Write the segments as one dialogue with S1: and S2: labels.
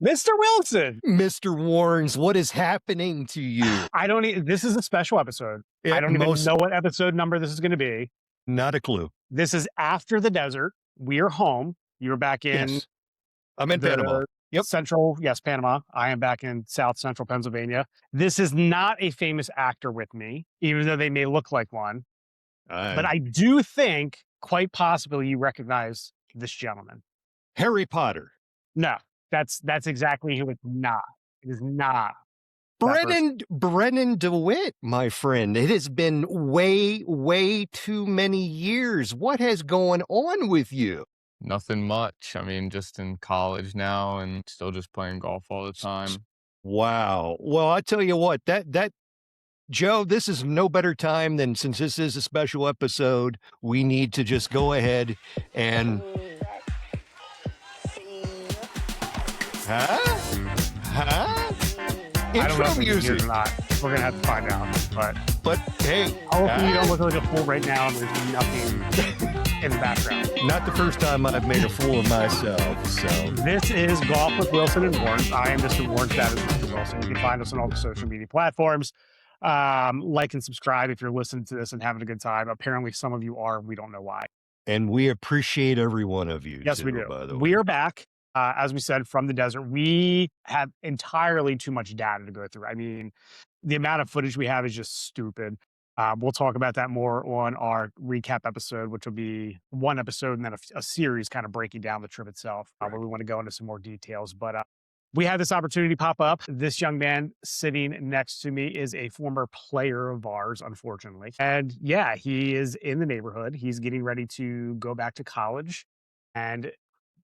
S1: Mr. Wilson.
S2: Mr. Warnes, what is happening to you?
S1: This is a special episode. I don't even know what episode number this is going to be.
S2: Not a clue.
S1: This is after the desert. We are home. You're back in.
S2: Yes. I'm in Panama. Yep.
S1: Central, yes, Panama. I am back in South Central Pennsylvania. This is not a famous actor with me, even though they may look like one. But I do think, quite possibly, you recognize this gentleman.
S2: Harry Potter.
S1: No, that's exactly who it's not. It is not.
S2: Brennan DeWitt, my friend. It has been way too many years. What has gone on with you?
S3: Nothing much. I mean, just in college now and still just playing golf all the time.
S2: Wow. Well, I tell you what, that Joe, this is no better time than, since this is a special episode, we need to just go ahead and
S1: I don't know if music or not. We're gonna have to find out.
S2: But hey,
S1: hopefully you don't look like a fool right now and there's nothing in the background.
S2: Not the first time I've made a fool of myself. So
S1: this is Golf with Wilson and Warnes. I am Mr. Warnes. That is Mr. Wilson. You can find us on all the social media platforms. Like and subscribe if you're listening to this and having a good time. Apparently, some of you are. We don't know why.
S2: And we appreciate every one of you.
S1: Yes,
S2: too,
S1: we do.
S2: By the way.
S1: We are back. As we said, from the desert. We have entirely too much data to go through. I mean, the amount of footage we have is just stupid. We'll talk about that more on our recap episode, which will be one episode and then a series kind of breaking down the trip itself, where we want to go into some more details. But we had this opportunity pop up. This young man sitting next to me is a former player of ours, unfortunately. And yeah, he is in the neighborhood. He's getting ready to go back to college. And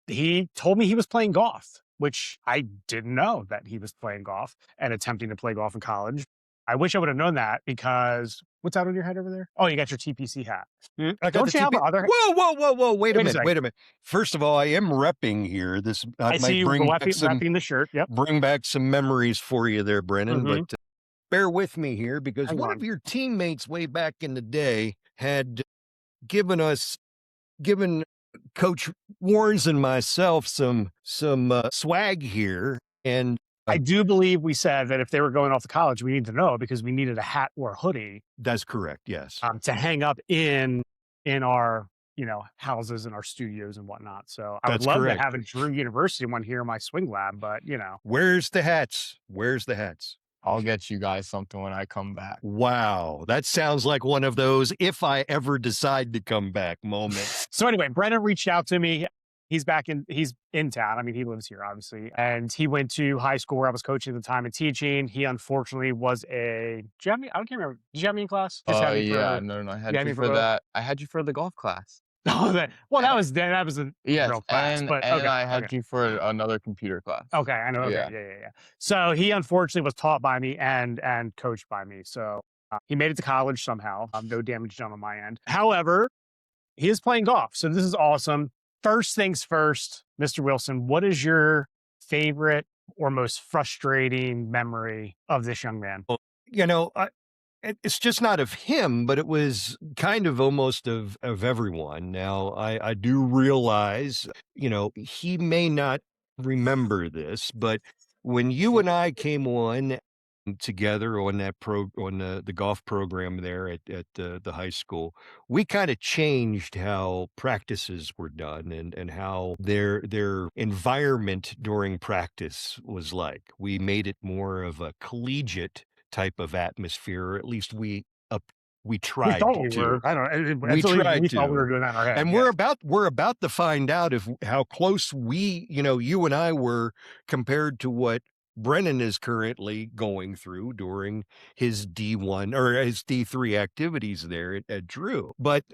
S1: he told me he was playing golf, which I didn't know that he was playing golf and attempting to play golf in college. I wish I would have known that, because what's out on your head over there? Oh, you got your TPC hat. Don't you have other?
S2: Whoa! Wait a minute. First of all, I am repping here. This
S1: I see you repping the shirt. Yep.
S2: Bring back some memories for you there, Brennan. But bear with me here, because one of your teammates way back in the day had given Coach Warnes and myself some swag here, and
S1: I do believe we said that if they were going off to college, we need to know, because we needed a hat or a hoodie.
S2: That's correct. Yes,
S1: to hang up in our houses and our studios and whatnot. So I would love to have a Drew University one here in my swing lab, but
S2: where's the hats?
S3: I'll get you guys something when I come back.
S2: Wow. That sounds like one of those if I ever decide to come back moments.
S1: So anyway, Brennan reached out to me. He's in town. I mean, he lives here, obviously. And he went to high school where I was coaching at the time and teaching. He unfortunately was I can't remember. Did you have me in class?
S3: No. I had you for that. I had you for the golf class.
S1: Oh, that was a real class.
S3: And I had you for another computer class.
S1: Okay, I know. Okay, yeah. So he unfortunately was taught by me and coached by me. So he made it to college somehow. No damage done on my end. However, he is playing golf. So this is awesome. First things first, Mr. Wilson, what is your favorite or most frustrating memory of this young man?
S2: It's just not of him, but it was kind of almost of everyone. Now, I do realize, he may not remember this, but when you and I came on together on that the golf program there at the high school, we kind of changed how practices were done and how their environment during practice was like. We made it more of a collegiate type of atmosphere, or at least we tried to.
S1: I don't know. We tried to. We were doing that in our head.
S2: And we're about to find out how close we, you and I were compared to what Brennan is currently going through during his D1 or his D3 activities there at Drew. But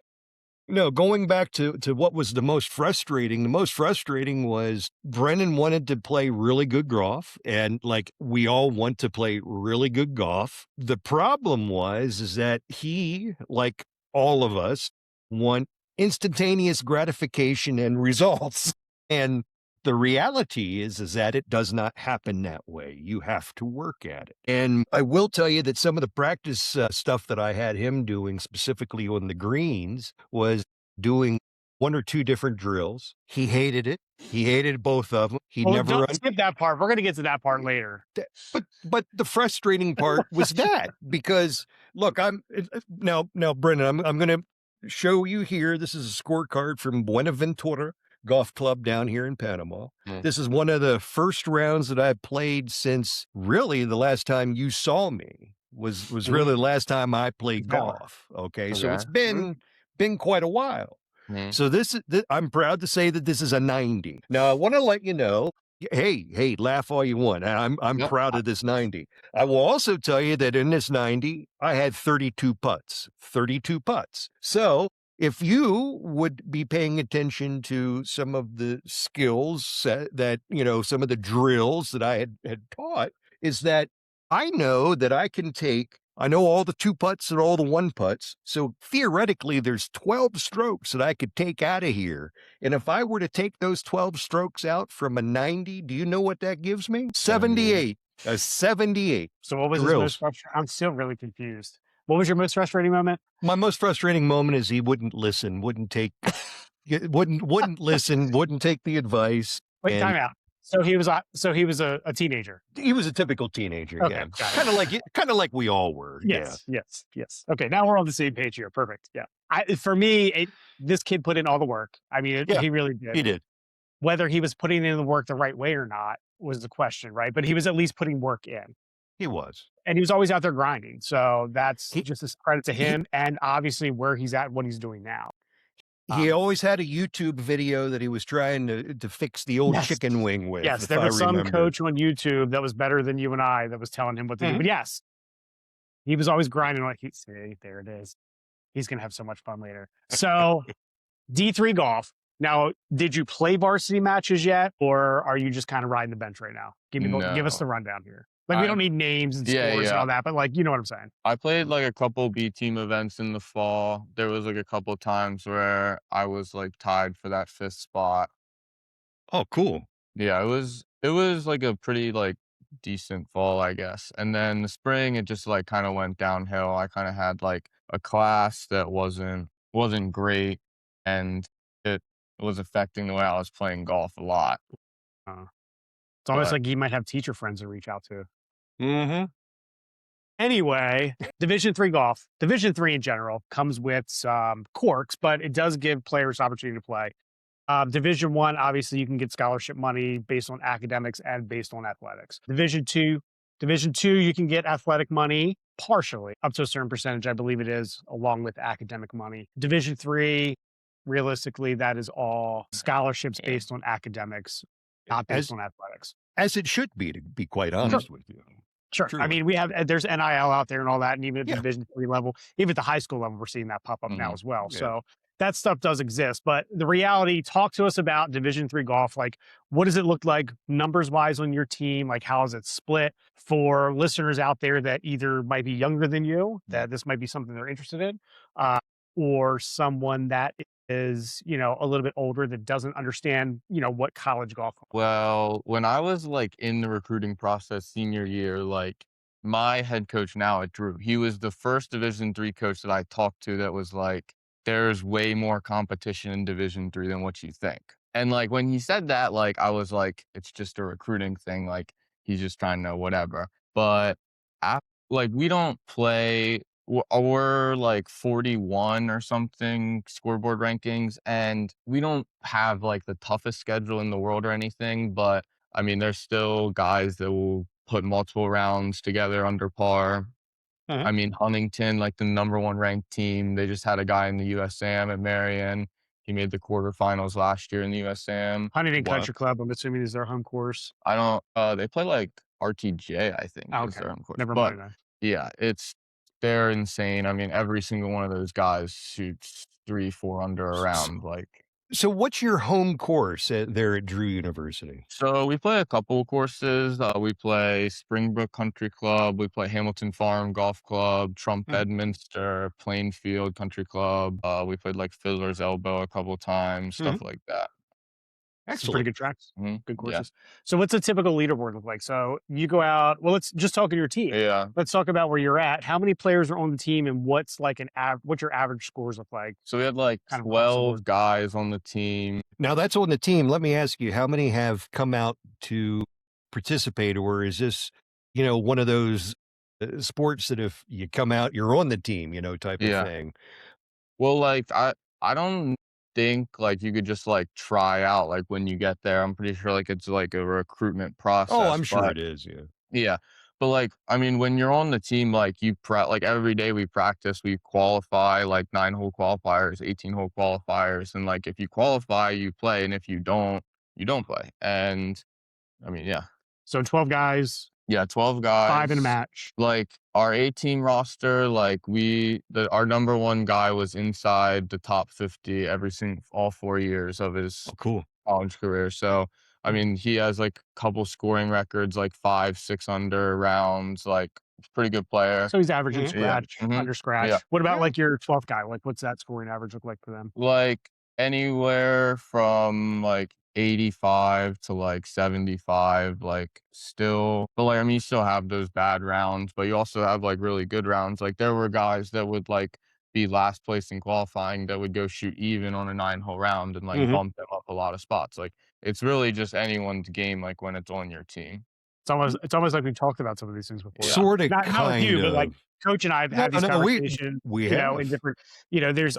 S2: going back to what was the most frustrating was Brennan wanted to play really good golf, and like we all want to play really good golf. The problem is that he, like all of us, want instantaneous gratification and results. And the reality is that it does not happen that way. You have to work at it. And I will tell you that some of the practice stuff that I had him doing specifically on the greens was doing 1 or 2 different drills. He hated it. He hated both of them. He
S1: Well,
S2: never
S1: don't skip that part. We're gonna get to that part later.
S2: but the frustrating part was that because look, now Brendan, I'm going to show you here. This is a scorecard from Buenaventura Golf Club down here in Panama.
S3: Mm.
S2: This is one of the first rounds that I played since really the last time you saw me was
S1: Mhm.
S2: really the last time I played
S1: Exactly.
S2: golf. Okay, so it's
S3: Okay.
S2: been quite a while.
S3: Mhm.
S2: So I'm proud to say that this is a 90. Now I want to let you know. Hey, laugh all you want. I'm
S3: Yep.
S2: proud of this 90. I will also tell you that in this 90, I had 32 putts. 32 putts. So if you would be paying attention to some of the skills that, some of the drills that I had taught, is that I know that I know all the 2 putts and all the 1 putts. So theoretically, there's 12 strokes that I could take out of here. And if I were to take those 12 strokes out from a 90, do you know what that gives me? 78. A 78
S1: So what was his most
S2: drills.
S1: frustrating? I'm still really confused. What was your most frustrating moment?
S2: My most frustrating moment is he wouldn't listen, wouldn't listen, wouldn't take the advice.
S1: Wait,
S2: And
S1: time out. So he was a teenager.
S2: he was a typical teenager.
S1: Okay,
S2: Yeah.
S1: got it.
S2: Kind of like we all were. Yeah.
S1: Yes. Okay, now we're on the same page here. Perfect. Yeah. For me, this kid put in all the work. I mean,
S2: Yeah.
S1: he really did.
S2: He did.
S1: Whether he was putting in the work the right way or not was the question, right? But he was at least putting work in.
S2: He was.
S1: And he was always out there grinding. So that's
S2: He,
S1: just a credit to
S2: he
S1: him and obviously where he's at, what he's doing now.
S2: He
S1: Um,
S2: always had a YouTube video that he was trying to fix the old
S1: yes.
S2: chicken wing with,
S1: Yes,
S2: if
S1: there
S2: I
S1: was some
S2: remember.
S1: coach on YouTube that was better than you and I that was telling him what to do. But
S2: Mhm.
S1: yes, he was always grinding like, see, there it is. He's going to have so much fun later. So D3 golf. Now, did you play varsity matches yet, or are you just kind of riding the bench right now? Give us
S3: No.
S1: the rundown here. Like, we
S3: I
S1: don't need names and
S3: Yeah,
S1: scores and all
S3: yeah.
S1: that, but like, you know what I'm saying?
S3: I played like a couple B team events in the fall. There was like a couple times where I was like tied for that 5th spot.
S2: Oh, cool.
S3: Yeah, it was like a pretty like decent fall, I guess. And then the spring it just like kind of went downhill. I kind of had like a class that wasn't great and it was affecting the way I was playing golf a lot.
S1: Uh, it's almost
S3: But
S1: like you might have teacher friends to reach out to.
S2: Mhm.
S1: Anyway, Division 3 golf, Division 3 in general comes with some quirks, but it does give players opportunity to play. Division 1, obviously, you can get scholarship money based on academics and based on athletics. Division 2, you can get athletic money partially up to a certain percentage, I believe it is, along with academic money. Division 3, realistically, that is all scholarships
S3: yeah.
S1: based on academics, not based
S2: As
S1: on athletics.
S2: as it should be, to be quite
S1: Sure.
S2: honest with you.
S1: Sure. I
S2: Truly.
S1: mean, there's NIL out there and all that, and even at the
S2: Yeah.
S1: Division 3 level, even at the high school level, we're seeing that pop up now
S3: Mhm.
S1: as well.
S2: Yeah.
S1: So that stuff does exist. But the reality, talk to us about Division 3 golf. Like, what does it look like numbers wise on your team? Like, how is it split for listeners out there that either might be younger than you, that this might be something they're interested in, uh, or someone that is, a little bit older that doesn't understand, what college golf.
S3: Well, when I was like in the recruiting process senior year, like my head coach now at Drew, he was the first Division 3 coach that I talked to that was like, there's way more competition in Division 3 than what you think. And like when he said that, like I was like, it's just a recruiting thing. Like he's just trying to whatever. But like we don't play. We're like 41 or something scoreboard rankings, and we don't have like the toughest schedule in the world or anything. But I mean, there's still guys that will put multiple rounds together under par.
S2: Mhm.
S3: I mean, Huntington, like the number 1 ranked team, they just had a guy in the USAM at Marion. He made the quarterfinals last year in the USAM.
S1: Huntington
S2: Wow.
S1: Country Club, I'm assuming, is their home course.
S3: I don't. They play like RTJ, I think,
S1: Oh,
S3: is
S1: okay.
S3: their home course.
S1: Never
S3: But
S1: mind then.
S3: yeah, they're insane. I mean, every single one of those guys shoots 3, 4 under
S2: S
S3: around. Like,
S2: so what's your home course there at Drew University?
S3: so we play a couple courses. We play Springbrook Country Club. We play Hamilton Farm Golf Club, Trump
S2: Mm.
S3: Bedminster, Plainfield Country Club. We played like Fiddler's Elbow a couple times,
S2: Mhm.
S3: stuff like that.
S1: Some pretty
S2: Excellent.
S1: good tracks, good
S3: Yeah.
S1: courses. So what's a typical leaderboard look like? So you go out, well, let's just talk on your team.
S3: Yeah.
S1: Let's talk about where you're at. How many players are on the team and what's like what's your average scores look like
S3: So we had like
S1: kind of across the board?
S3: 12 guys on the team.
S2: Now that's on the team. Let me ask you, how many have come out to participate, or is this, one of those sports that if you come out, you're on the team, type of
S3: Yeah.
S2: thing?
S3: Well, like I don't think like you could just like try out like when you get there. I'm pretty sure like it's like a recruitment
S2: Oh,
S3: process,
S2: I'm sure
S3: but
S2: it is. Yeah.
S3: yeah. But like I mean when you're on the team like like every day we practice, we qualify like 9-hole qualifiers, 18-hole qualifiers, and like if you qualify, you play, and if you don't, you don't play. And I mean, yeah.
S1: So 12 guys,
S3: Yeah, 12
S1: 5 in a
S3: guys.
S1: match.
S3: Like our A-team roster, like our number one guy was inside the top 50 all 4 years of his
S2: Oh, cool.
S3: college career. So, I mean, he has like a couple scoring records, like 5, 6 under rounds, like he's a pretty good player.
S1: So he's averaging
S2: Mhm.
S3: Yeah.
S1: scratch, under
S3: Yeah.
S1: scratch. What about
S2: Yeah.
S1: like your 12th guy? Like what's that scoring average look like for them?
S3: Like anywhere from like 85 to like 75, like still, but like, I mean, you still have those bad rounds, but you also have like really good rounds. Like there were guys that would like be last place in qualifying that would go shoot even on a 9-hole round and like
S2: Mhm.
S3: bump them up a lot of spots. Like it's really just anyone's game, like when it's on your team.
S1: It's almost like we've talked about some of these things before.
S3: Yeah.
S2: Sort of,
S1: Not with
S2: kind
S1: you, but like
S2: of.
S1: coach and I have
S2: No,
S1: had these
S2: no,
S1: conversations,
S2: we
S1: in
S2: have.
S1: different,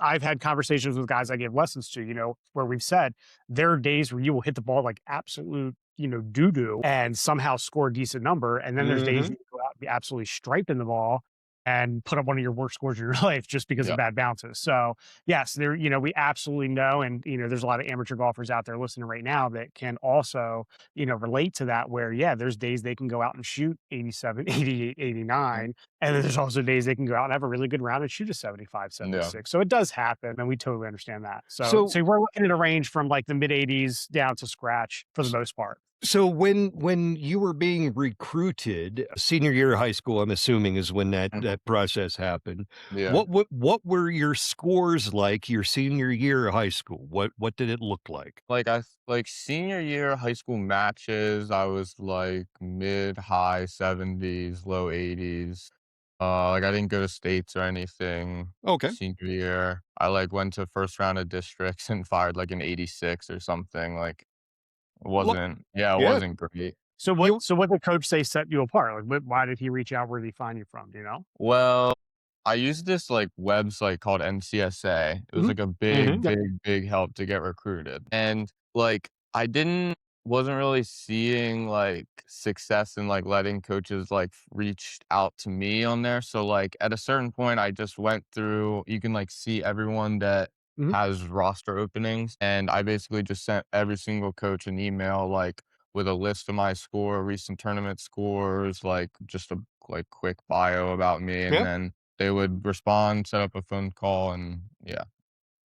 S1: I've had conversations with guys I give lessons to, where we've said there are days where you will hit the ball like absolute, doo doo and somehow score a decent number. And then there's days
S2: Mhm.
S1: you go out and be absolutely striping the ball and put up one of your worst scores in your life just because of
S3: Yeah.
S1: bad bounces. So yes, we absolutely know. And, there's a lot of amateur golfers out there listening right now that can also, relate to that where, yeah, there's days they can go out and shoot 87, 88,
S3: Mm.
S1: 89. And then there's also days they can go out and have a really good round and shoot a 75,
S3: Yeah.
S1: 76. So it does happen. And we totally understand that. So,
S2: So
S1: so we're looking at a range from like the mid 80s down to scratch for the most part.
S2: So when you were being recruited, senior year of high school, I'm assuming is when that
S3: Mhm.
S2: that process happened.
S3: Yeah.
S2: What were your scores like your senior year of high school? What did it look like?
S3: Like like senior year high school matches, I was like mid high 70s, low 80s. Like I didn't go to states or anything
S2: Okay.
S3: senior year. I like went to first round of districts and fired like an 86 or something. Like
S2: Look,
S3: it
S2: yeah,
S3: wasn't great.
S1: So what
S2: you
S1: so what did coach say set you apart? Like why did he reach out? Where did he find you from? Do you know?
S3: Well, I used this like website called NCSA. It was
S1: Mhm.
S3: like a
S2: Mhm.
S3: big,
S1: Yep.
S3: big, big help to get recruited. And like wasn't really seeing like success in like letting coaches like reach out to me on there. So like at a certain point I just went through, you can like see everyone that
S1: Mhm.
S3: has roster openings, and I basically just sent every single coach an email like with a list of my recent tournament scores, like just a like quick bio about me, and
S2: Yeah.
S3: then they would respond, set up a phone call, and yeah.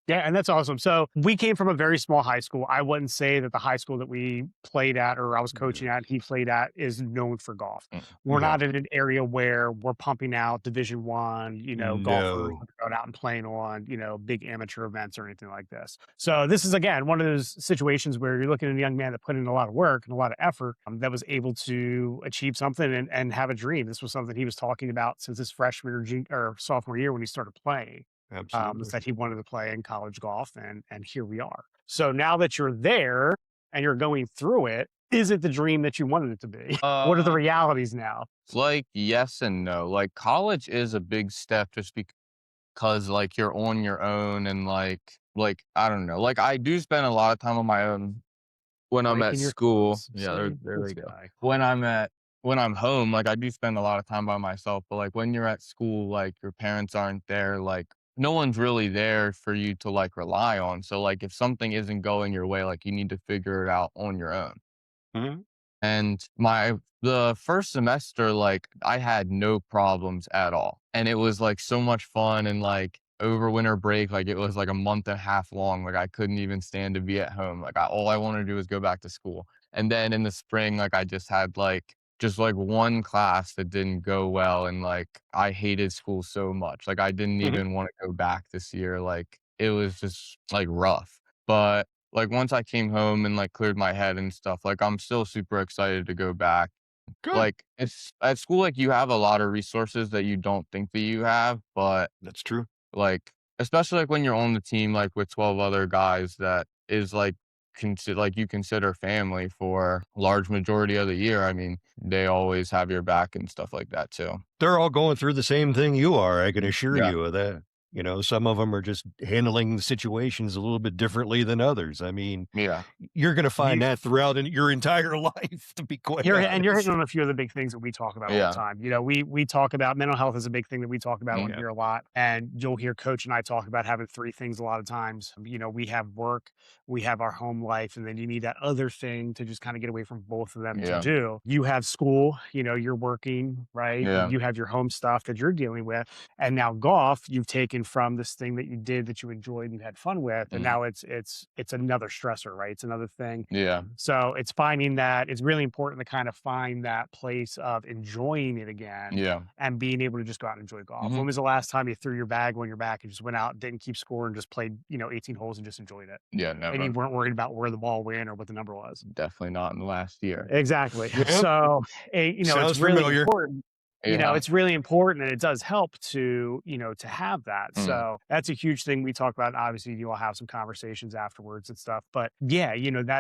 S1: Yeah, and that's awesome. So we came from a very small high school. I wouldn't say that the high school that we played at or I was coaching at, he played at, is known for golf.
S3: Mm,
S1: We're
S2: No.
S1: not in an area where we're pumping out Division 1, golfers
S2: No.
S1: going out and playing on, big amateur events or anything like this. So this is again one of those situations where you're looking at a young man that put in a lot of work and a lot of effort, that was able to achieve something and have a dream. This was something he was talking about since his freshman or sophomore year when he started playing, is
S2: Absolutely.
S1: that he wanted to play in college golf, and here we are. So now that you're there and you're going through it, is it the dream that you wanted it to be? What are the
S3: Uh,
S1: realities now?
S3: it's like yes and no. Like college is a big step just because like you're on your own, and like I don't know. Like I do spend a lot of time on my own when I'm at
S1: Breaking your
S3: school.
S1: thumbs.
S3: Yeah,
S1: See,
S3: there
S1: this
S3: they go.
S1: guy.
S3: When I'm home, like I do spend a lot of time by myself, but like when you're at school, like your parents aren't there, like no one's really there for you to like rely on. So like if something isn't going your way, like you need to figure it out on your own.
S2: Mhm.
S3: And the first semester, like I had no problems at all. And it was like so much fun, and like over winter break, like it was like a month and a half long. Like I couldn't even stand to be at home. Like all I wanted to do was go back to school. And then in the spring, like I just had just like one class that didn't go well, and like I hated school so much. Like I didn't
S2: Mhm.
S3: even want to go back this year. Like it was just like rough. But like, once I came home and, like, cleared my head and stuff, like, I'm still super excited to go back.
S2: Good.
S3: Like, it's at school, like, you have a lot of resources that you don't think that you have, but,
S2: That's true.
S3: like, especially, like, when you're on the team, like, with 12 other guys that is, like, you consider family for a large majority of the year, I mean, they always have your back and stuff like that too.
S2: They're all going through the same thing you are, I can assure
S3: Yeah,
S2: you of that. You know, some of them are just handling the situations a little bit differently than others. I mean,
S3: yeah,
S2: you're gonna
S1: You
S2: find that throughout your entire life, to be quite
S1: you're hitting
S2: honest.
S1: on a few of the big things that we talk about all the
S3: yeah,
S1: time. You know, we talk about mental health is a big thing that we talk about on
S3: mhm,
S2: Yeah.
S1: here a lot, and you'll hear Coach and I talk about having 3 things a lot of times. You know, we have work, we have our home life, and then you need that other thing to just kinda get away from both of them to
S3: yeah,
S1: do. You have school, you know, you're working, right?
S3: yeah,
S1: You have your home stuff that you're dealing with, and now golf, you've taken from this thing that you did that you enjoyed and you had fun with, and
S3: mhm,
S1: now it's another stressor, right? It's another thing.
S3: yeah,
S1: So it's finding that it's really important to kind of find that place of enjoying it again
S3: yeah,
S1: and being able to just go out and enjoy golf.
S3: mhm,
S1: When was the last time you threw your bag on your back and just went out, didn't keep score and just played, 18 holes and just enjoyed it?
S3: yeah,
S1: And you
S3: never.
S1: weren't worried about where the ball went or what the number was.
S3: Definitely not in the last year.
S1: Exactly.
S2: Yep,
S1: So, it's
S2: sounds
S1: really
S2: familiar.
S1: important.
S3: Yeah,
S1: It's really important and it does help to, to have that.
S3: mm,
S1: So that's a huge thing we talk about. Obviously, you all have some conversations afterwards and stuff. But yeah,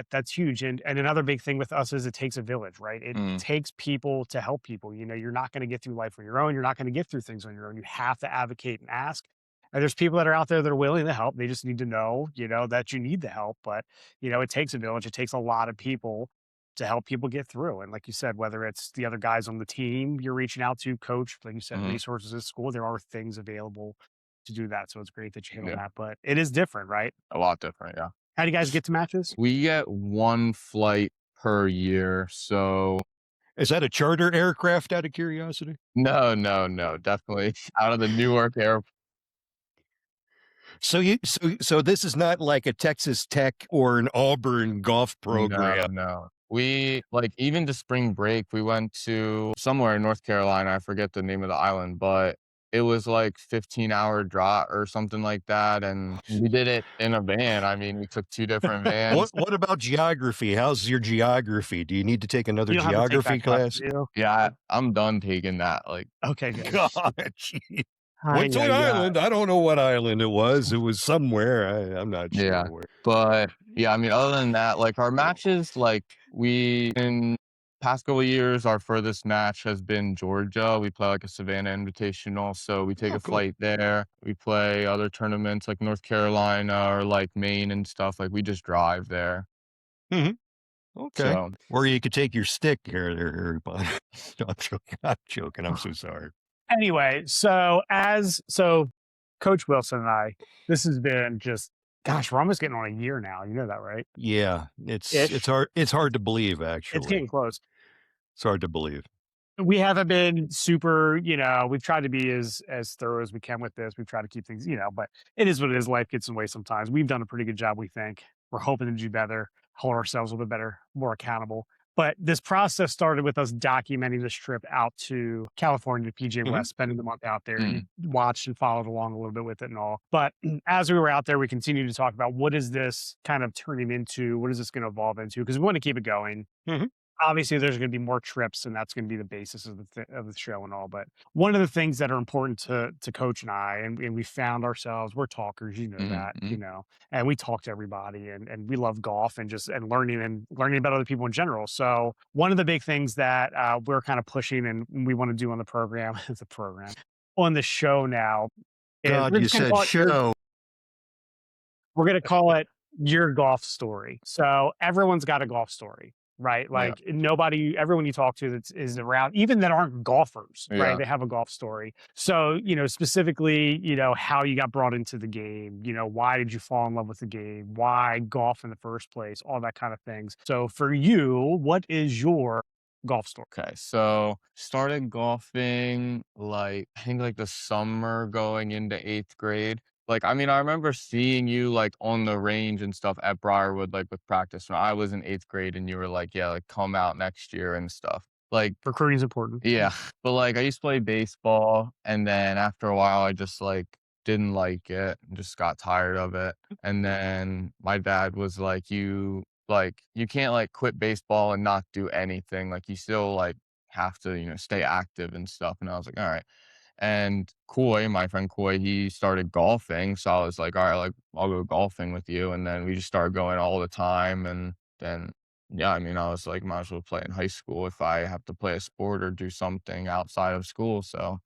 S1: that's huge. And another big thing with us is it takes a village, right? It
S3: mm,
S1: takes people to help people. You're not going to get through life on your own. You're not going to get through things on your own. You have to advocate and ask. And there's people that are out there that are willing to help. They just need to know, that you need the help. But, it takes a village. It takes a lot of people to help people get through. And like you said, whether it's the other guys on the team you're reaching out to, coach, like you said,
S3: mhm,
S1: resources at school, there are things available to do that. So it's great that you hit on
S3: yeah,
S1: that. But it is different, right?
S3: a lot different, yeah.
S1: How do you guys get to matches?
S3: We get 1 flight per year, so
S2: Is that a charter aircraft out of curiosity?
S3: no, no, no, definitely out of the Newark airport.
S2: So this is not like a Texas Tech or an Auburn golf
S3: No,
S2: program.
S3: no. We like, even to spring break, we went to somewhere in North Carolina, I forget the name of the island, but it was like 15-hour drive or something like that, and we did it in a van. I mean, we took 2 different
S2: What
S3: vans.
S2: what about geography? How's your geography? Do you need to take another
S1: You don't have to take
S2: geography
S1: that class,
S2: class?
S1: do you?
S3: Yeah, I'm done taking that, like,
S1: Okay, good.
S2: God, gee.
S1: Hi,
S2: Went to
S1: yeah,
S2: an
S1: yeah.
S2: island. I don't know what island it was. It was somewhere. I'm not sure
S3: yeah.
S2: where.
S3: But, yeah, I mean, other than that, like, our matches, like, we in past couple of years, our furthest match has been Georgia. We play, like, a Savannah Invitational, so we take
S2: Oh,
S3: a
S2: cool.
S3: flight there. We play other tournaments like North Carolina or, like, Maine and stuff, like, we just drive there.
S2: Mhm. Okay.
S3: So,
S2: Or you could take your stick here, but no, I'm joking. I'm joking. I'm so sorry.
S1: Anyway, so Coach Wilson and I, this has been just gosh, we're almost getting on a year now. You know that, right?
S2: Yeah, it's
S1: Ish.
S2: hard to believe
S1: It's
S2: actually.
S1: getting close.
S2: It's hard to believe.
S1: We haven't been super, we've tried to be as thorough as we can with this. We've tried to keep things, but it is what it is. Life gets in the way sometimes. We've done a pretty good job, we think. We're hoping to do better, hold ourselves a little bit better, more accountable. But this process started with us documenting this trip out to California, PJ
S2: Mhm.
S1: West, spending the month out there. You
S3: mm,
S1: watched and followed along a little bit with it and all. But as we were out there, we continued to talk about what is this kind of turning into? What is this going to evolve into? Because we want to keep it going.
S2: Mhm.
S1: Obviously there's going to be more trips and that's going to be the basis of of the show and all, but one of the things that are important to coach and I, and we found ourselves, we're talkers,
S3: mhm,
S1: that,
S3: mhm,
S1: and we talk to everybody and we love golf and just and learning about other people in general. So one of the big things that we're kind of pushing and we want to do on the program the program on the show now is
S2: God, you said show.
S1: we're going to call it your golf story. So everyone's got a golf story, right?
S3: yeah,
S1: Like everyone you talk to that is around, even that aren't golfers, right?
S3: yeah.
S1: They have a golf story. So, specifically, how you got brought into the game, why did you fall in love with the game? Why golf in the first place? All that kind of things. So for you, what is your golf story?
S3: Okay, so started golfing like I think like the summer going into 8th grade. Like, I mean, I remember seeing you like on the range and stuff at Briarwood, like with practice when I was in 8th grade, and you were like, yeah, like come out next year and stuff. Like,
S1: Recruiting is important.
S3: yeah. But like I used to play baseball, and then after a while I just like didn't like it, just got tired of it. And then my dad was like, you can't like quit baseball and not do anything. Like you still like have to, stay active and stuff. And I was like, all right. And Coy, my friend Coy, he started golfing. So I was like, all right, like I'll go golfing with you. And then we just started going all the time. And then, yeah, I mean, I was like, might as well play in high school if I have to play a sport or do something outside of school. So,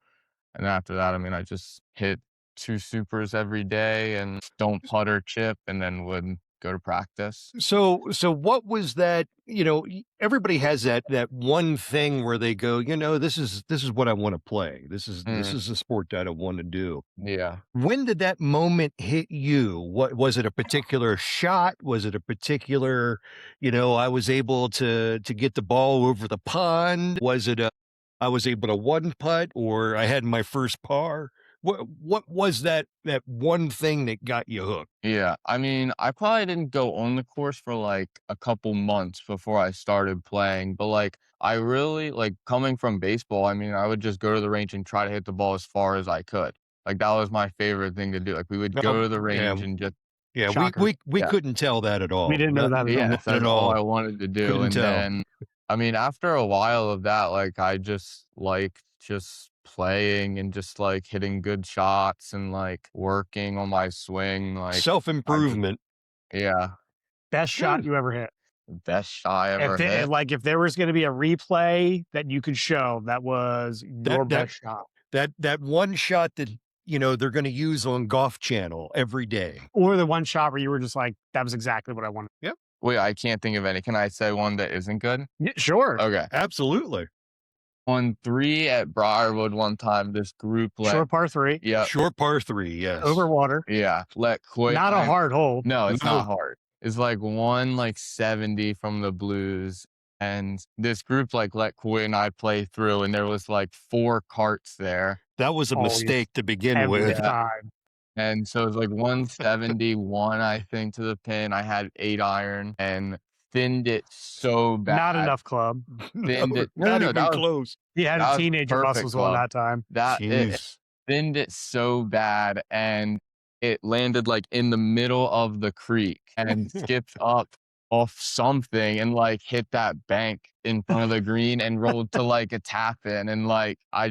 S3: and after that, I mean, I just hit two supers every day and don't putt or chip and then would go to practice.
S2: So what was that, everybody has that one thing where they go, this is what I want to play. This
S3: Mm,
S2: is a sport that I want to do.
S3: yeah.
S2: When did that moment hit you? What was it, a particular shot? Was it a particular, I was able to get the ball over the pond? Was it I was able to one putt, or I had my first par? What was that one thing that got you hooked?
S3: Yeah, I mean, I probably didn't go on the course for like a couple months before I started playing, but like I really like coming from baseball. I mean, I would just go to the range and try to hit the ball as far as I could. Like that was my favorite thing to do. Like we would go
S2: No,
S3: to the
S2: yeah,
S3: range and just
S2: yeah, we
S1: Shocker.
S2: we we
S3: yeah,
S2: couldn't tell that at
S1: We
S2: all.
S1: didn't know
S2: Not
S1: that at all.
S3: yes,
S2: not at
S3: that's all I
S2: all.
S3: wanted to do.
S2: Couldn't
S3: And
S2: tell.
S3: then, I mean, after a while of that, like I just liked just playing and just like hitting good shots and like working on my swing. Like I just,
S2: Self-improvement.
S3: yeah,
S1: Best shot
S2: Good.
S1: you ever hit.
S3: best shot I ever hit.
S1: If there was gonna be a replay that you could show that was
S2: That
S1: your
S2: that
S1: best shot,
S2: that one shot that, they're gonna use on Golf Channel every day.
S1: or the one shot where you were just like, "That was exactly what I wanted."
S2: Yep,
S3: Wait, I can't think of any. Can I say one that isn't good?
S1: Yeah, sure.
S3: Okay.
S2: absolutely.
S3: On 3 at Briarwood one time, this group let
S1: Short par 3,
S3: yep,
S2: Short par 3,
S1: over
S2: yes.
S1: water,
S3: yeah, let quit.
S1: not a hard hole.
S3: No, it's
S2: No,
S3: not hard. It's like 170 from the blues, and this group, like, let Koi and I play through, and there was, like, 4 carts there.
S2: that was a
S1: Always,
S2: mistake to begin
S1: every
S2: with.
S3: Yeah,
S1: time.
S3: and so it was, like, 171, I think, to the pin. I had 8 iron and thinned it so
S1: Not
S3: bad.
S1: enough club.
S2: No,
S3: Thinned it
S2: not
S3: no,
S2: even close.
S1: He had
S3: that was
S1: teenager
S3: perfect
S1: muscles on
S3: club.
S1: that time.
S3: That it
S2: Jeez.
S3: thinned it so bad, and it landed, like, in the middle of the creek and skipped up off something and, like, hit that bank in front of the green and rolled to, like, a tap in, and, like, I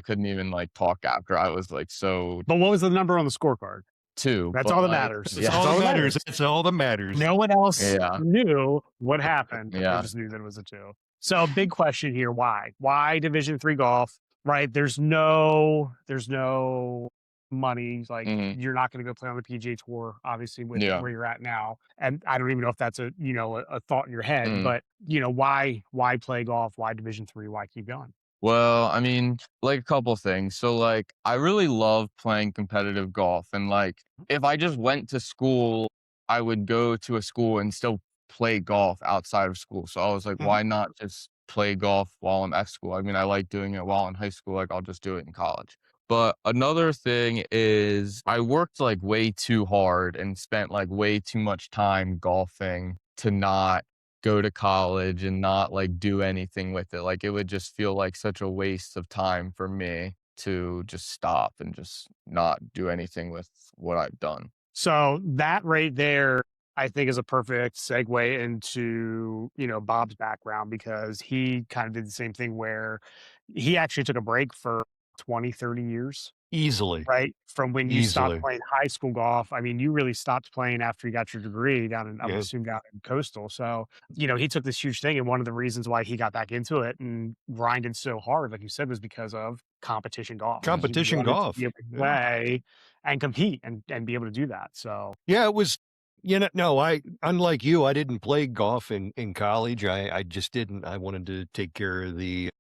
S3: couldn't even, like, talk after. I was, like, so
S1: But what was the number on the scorecard?
S3: 2,
S1: That's
S3: but,
S1: all that
S3: like
S1: matters.
S2: That's
S3: yeah.
S2: all that matters.
S1: matters.
S2: That's all that matters.
S1: No one else
S3: Yeah,
S1: knew what happened. They
S3: yeah.
S1: just knew that it was a 2. So big question here, why? Why Division 3 golf, right? There's no money, like,
S3: Mhm.
S1: you're not gonna go play on the PGA Tour, obviously, with
S3: Yeah.
S1: where you're at now, and I don't even know if that's a thought in your head,
S3: Mhm.
S1: but, why play golf? Why Division 3? Why keep going?
S3: Well, I mean, like a couple things. So, like, I really love playing competitive golf. And, like, if I just went to school, I would go to a school and still play golf outside of school. So I was like,
S2: Mhm.
S3: why not just play golf while I'm at school? I mean, I like doing it while in high school. Like, I'll just do it in college. But another thing is, I worked like way too hard and spent like way too much time golfing to not go to college and not like do anything with it. Like it would just feel like such a waste of time for me to just stop and just not do anything with what I've done.
S1: So that right there, I think, is a perfect segue into, Bob's background, because he kind of did the same thing where he actually took a break for 20, 30 years,
S2: Easily,
S1: right? From when you stopped
S2: easily.
S1: playing high school golf. I mean, you really stopped playing after you got your degree down in, I would
S2: Yeah.
S1: assume, down in Coastal. So, he took this huge thing. And one of the reasons why he got back into it and grinded so hard, like you said, was because of competition golf, because he
S2: Competition
S1: wanted to be
S2: golf.
S1: able to
S2: Yeah.
S1: play and compete and be able to do that. So,
S2: Yeah, it was, no, unlike you, I didn't play golf in college. I just didn't. I wanted to take care of the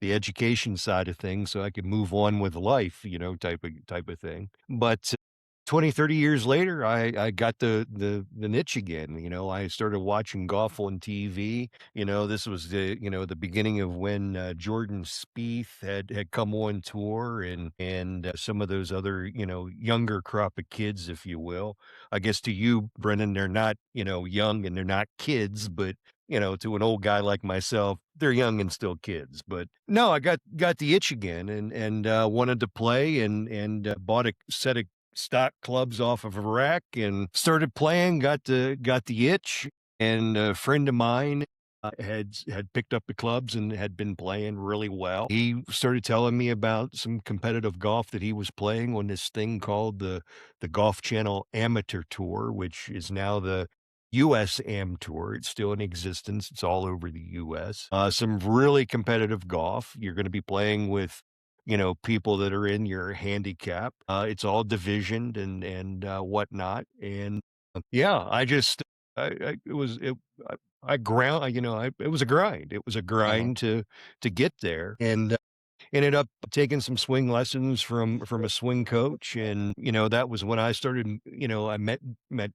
S2: education side of things so I could move on with life, type of thing. But 20, 30 years later, I got the niche again. I started watching golf on TV. This was the beginning of when Jordan Spieth had come on tour, and some of those other, younger crop of kids, if you will. I guess to you, Brennan, they're not, young and they're not kids, but to an old guy like myself, they're young and still kids. But no, I got the itch again and wanted to play and bought a set of stock clubs off of a rack and started playing. Got the itch, and a friend of mine had picked up the clubs and had been playing really well. He started telling me about some competitive golf that he was playing on this thing called the Golf Channel Amateur Tour, which is now the US Am Tour. It's still in existence. It's all over the US. Some really competitive golf. You're going to be playing with, people that are in your handicap. It's all divisioned and whatnot. And yeah, it was it. I ground, it was a grind. It was a
S3: Uh-huh.
S2: grind to get there, and ended up taking some swing lessons from a swing coach, and that was when I started. I met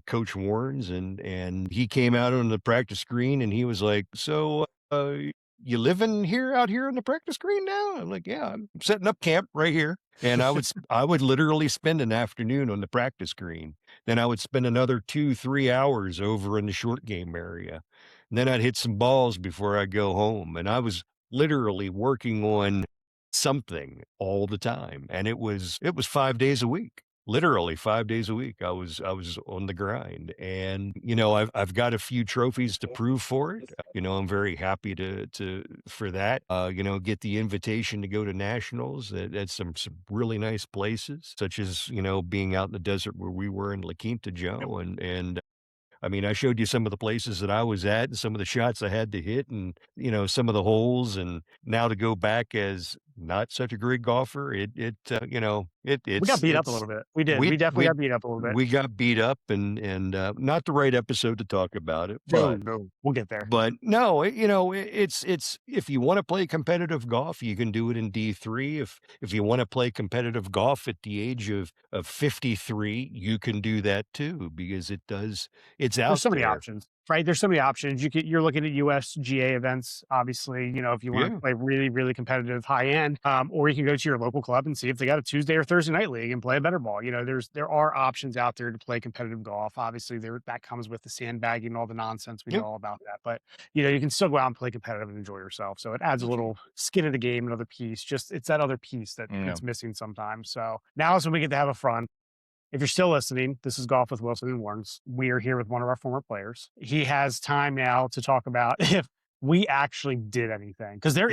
S2: Coach Warrens, and he came out on the practice green, and he was like, "So, you living here out here on the practice green now?" I'm like, "Yeah, I'm setting up camp right here." And I would literally spend an afternoon on the practice green. Then I would spend another 2, 3 hours over in the short game area. And then I'd hit some balls before I go home. And I was literally working on something all the time. And it was 5 days a week. Literally 5 days a week. I was on the grind. And I've got a few trophies to prove for it. I'm very happy to for that. Get the invitation to go to nationals at some really nice places, such as, being out in the desert where we were in La Quinta, Joe. And I mean, I showed you some of the places that I was at and some of the shots I had to hit and, some of the holes. And now to go back as not such a great golfer,
S1: We got beat up a
S2: it's,
S1: little bit. We did.
S2: we,
S1: We definitely
S2: we,
S1: got beat up a little bit.
S2: we got beat up and not the right episode to talk about it,
S1: No,
S2: but
S1: no, we'll get there.
S2: but no, it's if you want to play competitive golf, you can do it in D3. If you want to play competitive golf at the age of 53, you can do that too because it's
S1: There's
S2: out
S1: so many
S2: there.
S1: options, right? There's so many options. You're looking at USGA events, obviously, if you want to
S2: Yeah.
S1: play really, really competitive high end, or you can go to your local club and see if they got a Tuesday or Thursday night league and play a better ball. There are options out there to play competitive golf. Obviously, that comes with the sandbagging and all the nonsense. We
S2: Yeah.
S1: know all about that. But you can still go out and play competitive and enjoy yourself. So it adds a little skin of the game, another piece. Just it's that other piece
S3: Yeah.
S1: that's missing sometimes. So now is when we get to have a fun. If you're still listening, this is Golf with Wilson and Warrens. We are here with one of our former players. He has time now to talk about if we actually did anything. Because there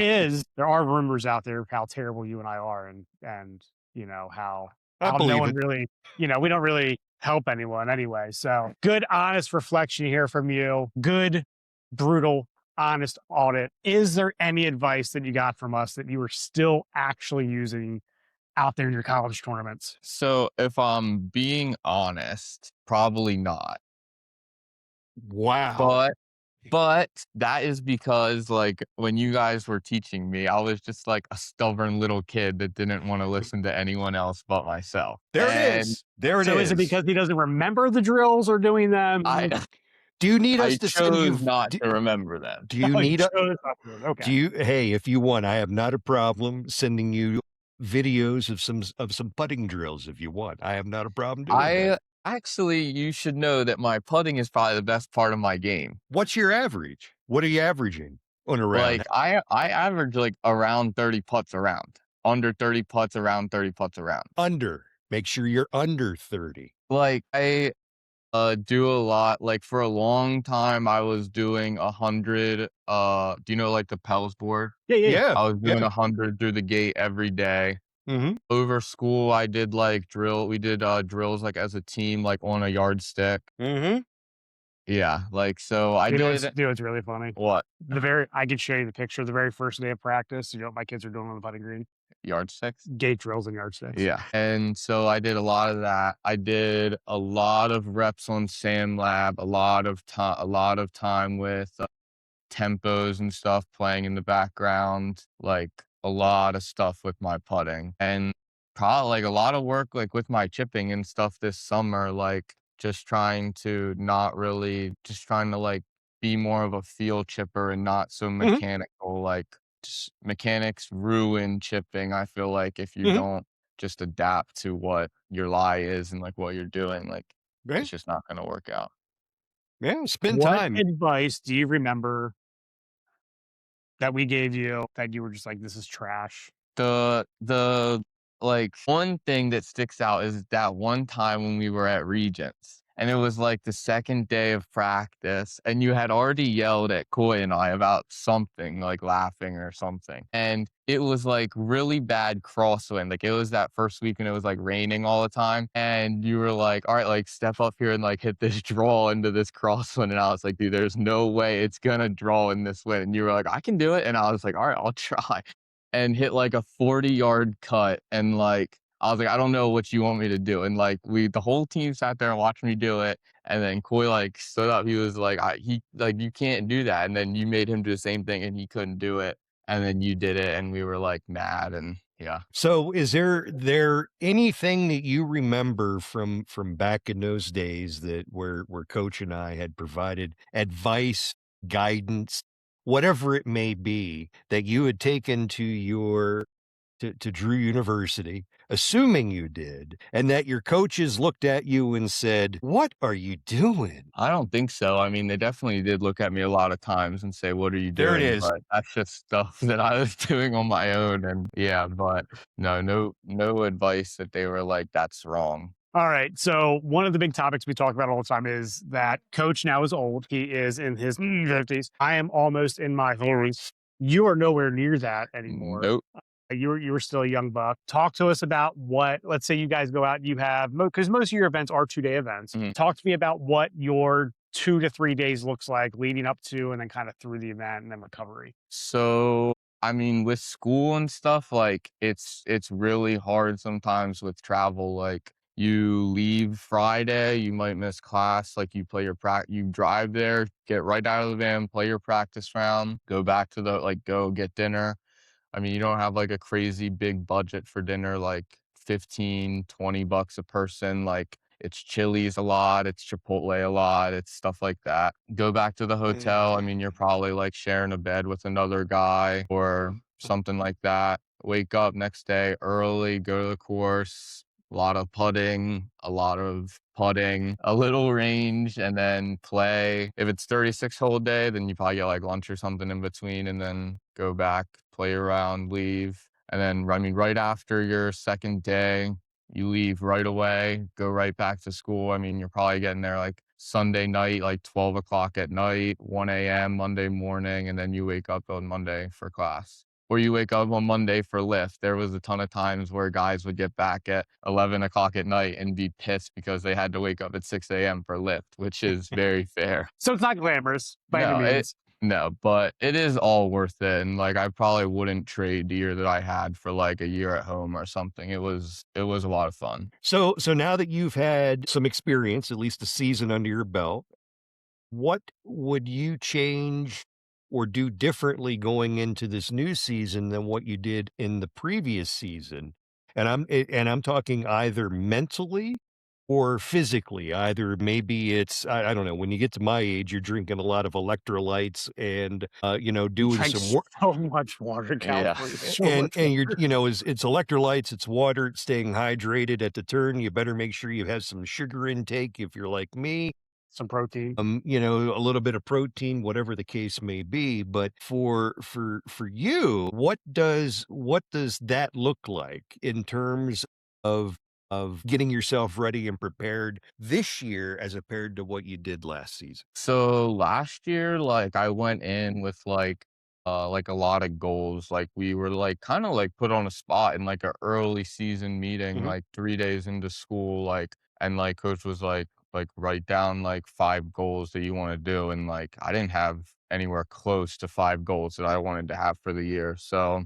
S1: are rumors out there of how terrible you and I are and how
S2: I
S1: no
S2: believe
S1: one
S2: it.
S1: really, we don't really help anyone anyway. So good, honest reflection here from you. Good, brutal, honest audit. Is there any advice that you got from us that you are still actually using out there in your college tournaments?
S3: So if I'm being honest, probably not.
S2: Wow.
S3: But but that is because like when you guys were teaching me, I was just like a stubborn little kid that didn't want to listen to anyone else but myself.
S2: There it
S3: And
S2: is. There it
S1: So is it
S2: is.
S1: because he doesn't remember the drills or doing them?
S3: I
S2: Do you need us
S3: I
S2: to send
S3: chose
S2: you
S3: not
S2: do,
S3: to remember them.
S2: do you
S1: Oh, you
S2: need
S1: chose not to. Okay.
S2: Do you hey, if you want, I have not a problem sending you videos of some putting drills if you want. I have not a problem doing that.
S3: I actually you should know that my putting is probably the best part of my game.
S2: What's your average? What are you averaging on a round?
S3: Like I average like around 30 putts around. Under 30 putts around 30 putts around.
S2: Under. Make sure you're under 30.
S3: Like I do a lot. Like for a long time I was doing 100 do you know like the Pels board?
S1: Yeah, yeah, yeah.
S2: Yeah.
S3: I was doing
S2: Yeah.
S3: 100 through the gate every day.
S2: Mhm.
S3: Over school I did like we did drills like as a team like on a yardstick.
S2: Mhm.
S3: Yeah, like so I did
S1: It's really funny.
S3: what?
S1: I could show you the picture the very first day of practice. You know what my kids are doing on the putting green?
S3: Yardsticks?
S1: Gate drills and yardsticks.
S3: Yeah. And so I did a lot of that. I did a lot of reps on Sam Lab, a lot of time with tempos and stuff playing in the background, like a lot of stuff with my putting and probably like a lot of work like with my chipping and stuff this summer, like just trying to like be more of a feel chipper and not so
S2: Mhm.
S3: mechanical, like just mechanics ruin chipping. I feel like if you
S2: Mhm.
S3: don't just adapt to what your lie is and like what you're doing, like
S2: Right.
S3: it's just not going to work out.
S2: Yeah, spend
S1: What
S2: time.
S1: advice do you remember that we gave you that you were just like, this is trash?
S3: The like, one thing that sticks out is that one time when we were at Regents, and it was, like, the 2nd day of practice, and you had already yelled at Coy and I about something, like, laughing or something, and it was, like, really bad crosswind, like, it was that first week and it was, like, raining all the time, and you were like, "Alright, like, step up here and, like, hit this draw into this crosswind," and I was like, "Dude, there's no way it's gonna draw in this wind," and you were like, "I can do it," and I was like, "Alright, I'll try." And hit like a 40-yard cut, and like I was like, "I don't know what you want me to do." And like the whole team sat there and watched me do it. And then Coy like stood up. He was like, he like, "You can't do that." And then you made him do the same thing and he couldn't do it. And then you did it and we were like mad and yeah.
S2: So is there anything that you remember from back in those days that where coach and I had provided advice, guidance, whatever it may be, that you had taken to your to Drew University, assuming you did, and that your coaches looked at you and said, "What are you doing?"
S3: I don't think so. I mean, they definitely did look at me a lot of times and say, "What are you
S2: There it
S3: doing?"
S2: is.
S3: But that's just stuff that I was doing on my own. And yeah, but no advice that they were like, "That's wrong."
S1: All right. So one of the big topics we talk about all the time is that coach now is old. He is in his 50s. I am almost in my 40s. You are nowhere near that anymore.
S3: Nope.
S1: You were still a young buck. Talk to us about what, let's say you guys go out and you have, because most of your events are 2-day events.
S3: Mhm.
S1: Talk to me about what your 2 to 3 days looks like leading up to and then kind of through the event and then recovery.
S3: So, I mean, with school and stuff, like it's really hard sometimes with travel. Like you leave Friday, you might miss class, like you play your you drive there, get right out of the van, play your practice round, go back to the like go get dinner. I mean, you don't have like a crazy big budget for dinner, like 15-20 bucks a person. Like it's Chili's a lot, it's Chipotle a lot, it's stuff like that. Go back to the hotel. I mean, you're probably like sharing a bed with another guy or something like that. Wake up next day early, go to the course, a lot of putting, a lot of putting, a little range, and then play. If it's 36 whole day, then you probably get like lunch or something in between and then go back, play around, leave. And then, I mean, right after your second day, you leave right away, go right back to school. I mean, you're probably getting there like Sunday night, like 12 o'clock at night, 1 a.m. Monday morning, and then you wake up on Monday for class. Or you wake up on Monday for lift. There was a ton of times where guys would get back at 11 o'clock at night and be pissed because they had to wake up at 6 a.m. for lift, which is very fair.
S1: So it's not glamorous by any
S3: No,
S1: means.
S3: no, but it is all worth it, and, like, I probably wouldn't trade the year that I had for, like, a year at home or something. It was a lot of fun.
S2: So now that you've had some experience, at least a season under your belt, what would you change or do differently going into this new season than what you did in the previous season? And I'm talking either mentally or physically. Either maybe it's I don't know. When you get to my age, you're drinking a lot of electrolytes and
S1: You
S2: doing
S1: drank
S2: some
S1: so much water, Cal,
S3: Yeah.
S1: for so
S2: and
S1: much
S2: you're
S1: water.
S2: it's electrolytes, it's water, it's staying hydrated at the turn. You better make sure you have some sugar intake if you're like me.
S1: Some protein.
S2: A little bit of protein, whatever the case may be. But for you, what does that look like in terms of getting yourself ready and prepared this year as compared to what you did last season?
S3: So, last year, like, I went in with, like, a lot of goals. Like, we were, like, kinda, like, put on a spot in, like, a early season meeting,
S2: Mhm.
S3: like, 3 days into school, like and, like, coach was like, "Write down, like, 5 goals that you wanna do," and, like, I didn't have anywhere close to 5 goals that I wanted to have for the year, so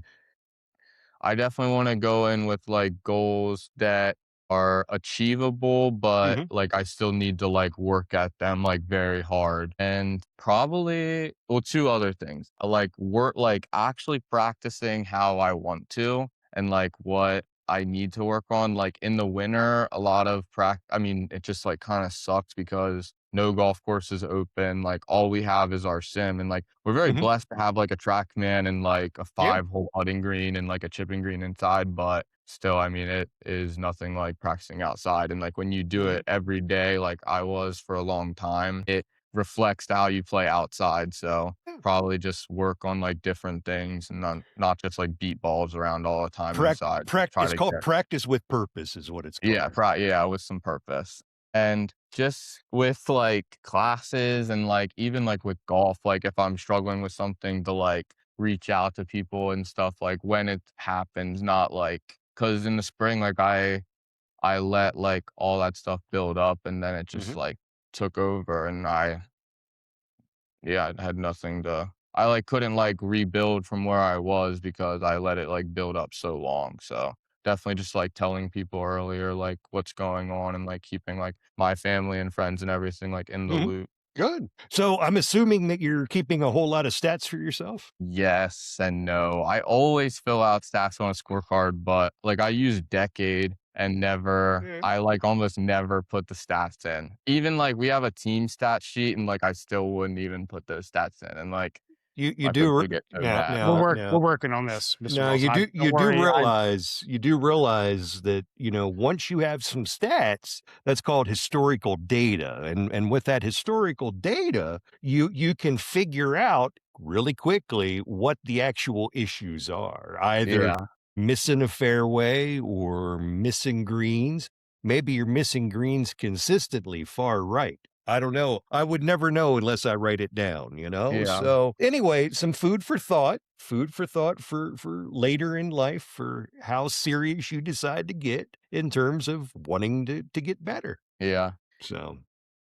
S3: I definitely wanna go in with, like, goals that are achievable, but,
S2: Mhm.
S3: like, I still need to, like, work at them, like, very hard, and probably well, 2 other things, like, work like, actually practicing how I want to and, like, what I need to work on, like, in the winter, a lot of I mean, it just, like, kinda sucks because no golf course is open, like, all we have is our sim, and, like, we're very
S2: Mhm.
S3: blessed to have, like, a TrackMan and, like, a
S2: Yeah.
S3: 5-hole putting green and, like, a chipping green inside, but still, I mean, it is nothing like practicing outside, and, like, when you do it every day like I was for a long time, it reflects how you play outside. So
S2: Yeah.
S3: probably just work on like different things and not just like beat balls around all the time inside. Try
S2: It's
S3: to
S2: called
S3: get
S2: practice with purpose is what it's
S3: yeah,
S2: called.
S3: yeah, with some purpose. And just with like classes and like even like with golf, like if I'm struggling with something to like reach out to people and stuff like when it happens, not like because in the spring, like I let like all that stuff build up and then it just
S2: Mhm.
S3: like took over and I had nothing to I, like, couldn't, like, rebuild from where I was because I let it, like, build up so long, so definitely just, like, telling people earlier, like, what's going on and, like, keeping, like, my family and friends and everything, like, in the
S2: Mhm.
S3: loop.
S2: Good. So I'm assuming that you're keeping a whole lot of stats for yourself?
S3: Yes and no. I always fill out stats on a scorecard, but, like, I use Decade and
S2: Yeah.
S3: I, like, almost never put the stats in. Even, like, we have a team stat sheet, and, like, I still wouldn't even put those stats in, and, like,
S2: You
S3: my
S2: do
S3: coach
S2: re
S3: would get so
S2: now
S3: mad.
S2: now
S1: We're
S2: now
S1: working on this, Mr.
S2: now
S1: Wilson. I don't worry. I
S2: you do realize that, once you have some stats, that's called historical data, and with that historical data, you can figure out really quickly what the actual issues are, either
S3: Yeah,
S2: missing a fairway or missing greens. Maybe you're missing greens consistently far right. I don't know. I would never know unless I write it down, you know?
S3: yeah,
S2: So anyway, some food for thought for later in life for how serious you decide to get in terms of wanting to get better.
S3: yeah,
S2: So,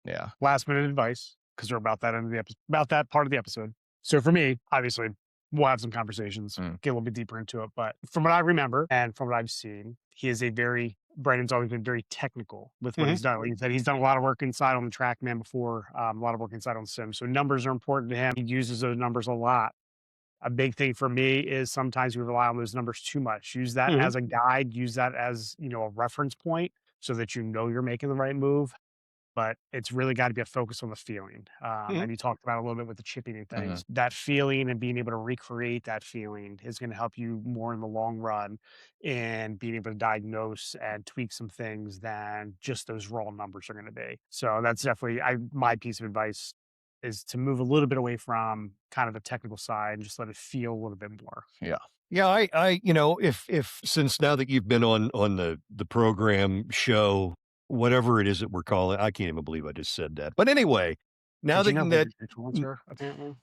S3: yeah.
S1: last minute advice because we're about that end of the episode, about that part of the episode. So for me, obviously, we'll have some conversations,
S3: Mm,
S1: get a little bit deeper into it. But from what I remember and from what I've seen, he is a very Brandon's always been very technical with what
S2: mhm,
S1: he's done. Like he said, he's done a lot of work inside on the TrackMan before, a lot of work inside on Sim. So numbers are important to him. He uses those numbers a lot. A big thing for me is sometimes we rely on those numbers too much. Use that
S2: mhm,
S1: as a guide. Use that as a reference point so that you're making the right move, but it's really got to be a focus on the feeling.
S2: mhm,
S1: And you talked about a little bit with the chipping and
S3: mhm,
S1: things. That feeling and being able to recreate that feeling is going to help you more in the long run and being able to diagnose and tweak some things than just those raw numbers are going to be. So that's definitely my piece of advice is to move a little bit away from kind of the technical side and just let it feel a little bit more.
S3: yeah.
S2: Yeah, if since now that you've been on the program, show, whatever it is that we're calling, I can't even believe I just said that. But anyway, now
S1: Did you
S2: that
S1: know
S2: that
S1: Vegas influencer apparently?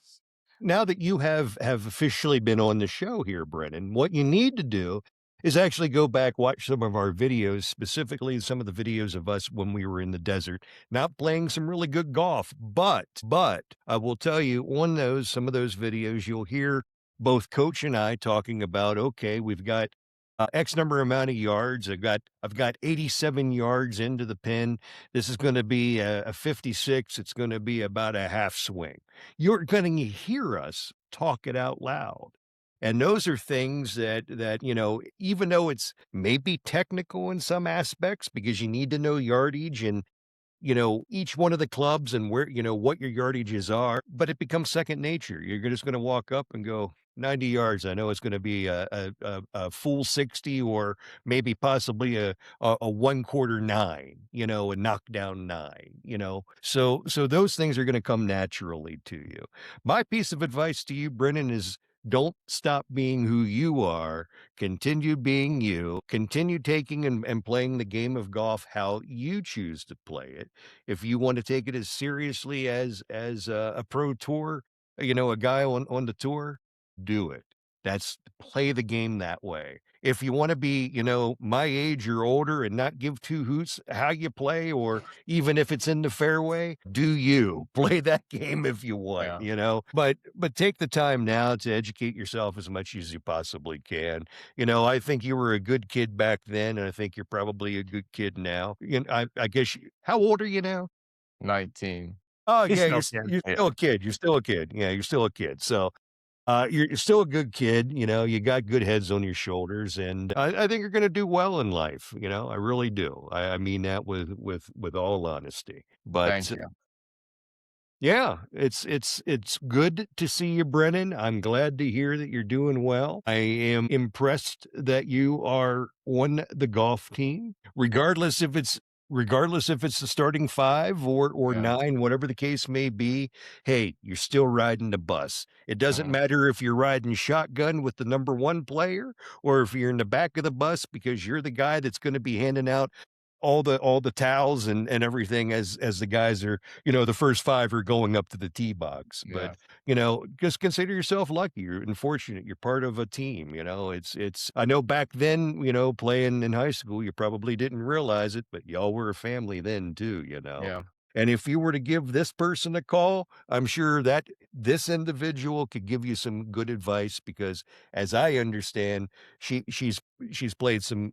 S2: now that you have officially been on the show here, Brennan, what you need to do is actually go back, watch some of our videos, specifically some of the videos of us when we were in the desert, not playing some really good golf. But I will tell you on some of those videos, you'll hear both Coach and I talking about, okay, we've got X number amount of yards. I've got 87 yards into the pin. This is going to be a 56. It's going to be about a half swing. You're going to hear us talk it out loud. And those are things that even though it's maybe technical in some aspects because you need to know yardage and each one of the clubs and where, what your yardages are, but it becomes second nature. You're just going to walk up and go 90 yards. I know it's going to be a full 60 or maybe possibly a one quarter nine, a knockdown nine, So those things are going to come naturally to you. My piece of advice to you, Brennan, is don't stop being who you are. Continue being you. Continue taking and playing the game of golf how you choose to play it. If you want to take it as seriously as a pro tour, a guy on the tour, do it. That's play the game that way. If you want to be, my age or older and not give two hoots how you play, or even if it's in the fairway, do you play that game if you want,
S3: Yeah.
S2: But take the time now to educate yourself as much as you possibly can. I think you were a good kid back then, and I think you're probably a good kid now. I guess how old are you now?
S3: 19.
S2: Oh,
S1: He's
S2: yeah,
S1: still a kid.
S2: you're still
S3: Yeah.
S2: a kid, you're still a kid. Yeah, you're still a kid. So, you're still a good kid, you got good heads on your shoulders, and I think you're gonna do well in life, I really do. I mean that with all honesty. But,
S3: Thank you.
S2: yeah, it's good to see you, Brennan. I'm glad to hear that you're doing well. I am impressed that you are on the golf team, regardless if it's regardless if it's the starting 5 or
S3: Yeah.
S2: 9, whatever the case may be, hey, you're still riding the bus. It doesn't
S3: Mhm.
S2: matter if you're riding shotgun with the number 1 player or if you're in the back of the bus because you're the guy that's gonna be handing out all the towels and everything as the guys are, the first 5 are going up to the tee box. But,
S3: Yeah.
S2: just consider yourself lucky and fortunate. You're part of a team, it's I know back then, playing in high school, you probably didn't realize it, but y'all were a family then too.
S3: Yeah.
S2: And if you were to give this person a call, I'm sure that this individual could give you some good advice because as I understand, she's played some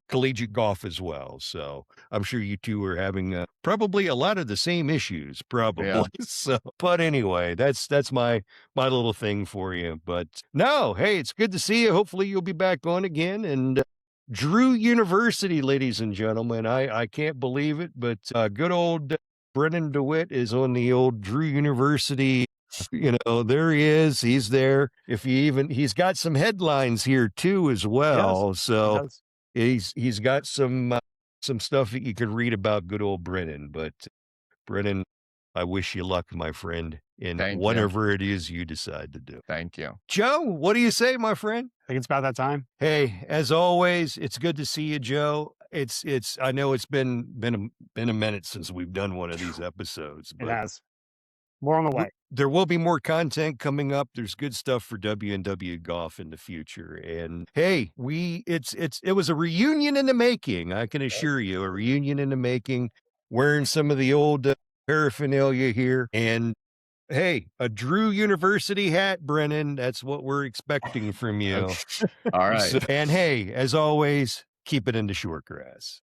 S2: collegiate golf as well. So I'm sure you 2 are having, probably a lot of the same issues,
S3: Yeah.
S2: probably. So, but anyway, that's my little thing for you. But no, hey, it's good to see you. Hopefully you'll be back on again. And Drew University, ladies and gentlemen, I can't believe it, but good old Brennan DeWitt is on the old Drew University. There he is. He's there. He's got some headlines here too as
S1: He does.
S2: well.
S1: He
S2: So
S1: does.
S2: he's got some stuff that you could read about good old Brennan. But Brennan, I wish you luck, my friend, in
S3: Thank you.
S2: whatever it is you decide to do.
S3: Thank you.
S2: Joe, what do you say, my friend?
S1: I think it's about that time.
S2: Hey, as always, it's good to see you, Joe. I know it's been a minute since we've done one of these episodes,
S1: It
S2: but
S1: has. More on the way.
S2: there will be more content coming up. There's good stuff for W&W Golf in the future. And hey, it was a reunion in the making. I can assure you, a reunion in the making. Wearing some of the old paraphernalia here, and hey, a Drew University hat, Brennan. That's what we're expecting from you.
S3: All right.
S2: And hey, as always, keep it in the short grass.